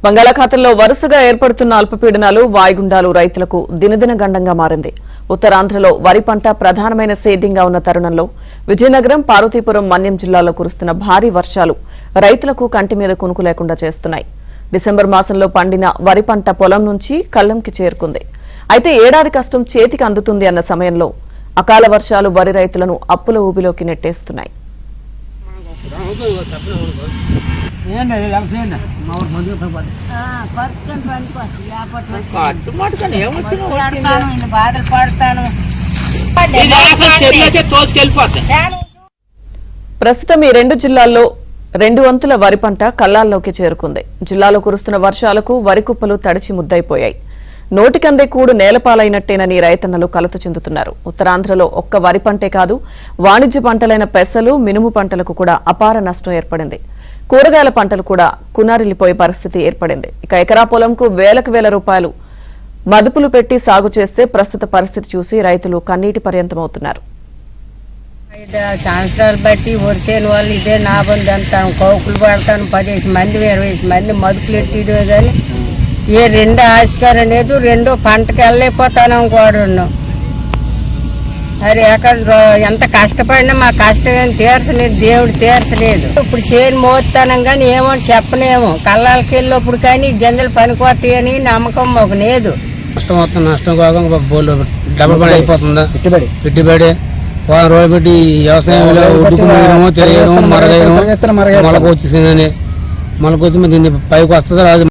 బంగాళాఖాతంలో వరుసగా ఏర్పడుతున్న అల్పపీడనాలు వాయుగుండాలు రైతులకు దినదిన గండంగా మారింది. ఉత్తరాంధ్రలో వరి పంట ప్రధానమైన సేద్యంగా ఉన్న తరుణంలో విజయనగరం, పార్వతీపురం, మన్యం జిల్లాల్లో కురుస్తున్న భారీ వర్షాలు రైతులకు కంటి మీద కునుకు లేకుండా చేస్తున్నాయి. డిసెంబర్ మాసంలో పండిన వరి పంట పొలం నుంచి కళ్లంకి చేరుకుంది. అయితే ఏడాది కష్టం చేతికి అందుతుంది అన్న సమయంలో అకాల వర్షాలు వరి రైతులను అప్పుల ఊబిలోకి నెట్టేస్తున్నాయి. ప్రస్తుతం ఈ రెండు జిల్లాల్లో 2 వంతుల వరి పంట కల్లాల్లోకి చేరుకుంది. జిల్లాలో కురుస్తున్న వర్షాలకు వరి కుప్పలు తడిచి ముద్దైపోయాయి. నోటికందే కూడు నేలపాలైనట్టేనని రైతన్నలు కలత చెందుతున్నారు. ఉత్తరాంధ్రలో ఒక్క వరి పంటే కాదు, వాణిజ్య పంటలైన పెసలు, మినుము పంటలకు కూడా అపార నష్టం ఏర్పడింది. కూరగాయల పంటలు కూడా కునారిల్లిపోయే పరిస్థితి ఏర్పడింది. ఇక ఎకరా పొలంకు వేలకు వేల రూపాయలు మదుపులు పెట్టి సాగు చేస్తే ప్రస్తుత పరిస్థితి చూసి రైతులు కన్నీటి పర్యంతమవుతున్నారు. 5 సంవత్సరాలు బట్టి వరిసేని వాళ్ళు ఇదే నా బంధు అంటాను, కౌకులు పడతాను, 15 మంది 20 మంది మదుపులు ఎట్టిడే కానీ ఏ రెండో ఆస్కారం లేదు. రెండో పంటకి వెళ్ళలేకపోతాను కూడా ఉన్నాం. అది ఎక్కడ ఎంత కష్టపడినా మా కష్టం ఏం తీర్చలేదు, దేవుడు తీర్చలేదు. ఇప్పుడు చేను మోస్తానం కానీ ఏమో చెప్పలేము. కళ్ళకి వెళ్ళినప్పుడు కానీ గింజలు పనికొస్తాయి అని నమ్మకం మాకు లేదు. నష్టం వస్తుంది, నష్టం కాక బోళ్ళు డబుల్ పని అయిపోతుందా, పెట్టుబడి వారం రోజులు పెట్టి వ్యవసాయంలో ఉడుకు తెలియడం, మరగడం, మొలకు వచ్చేసిందని మొలకు వచ్చి దీన్ని పైకి వస్తుందో రాదు.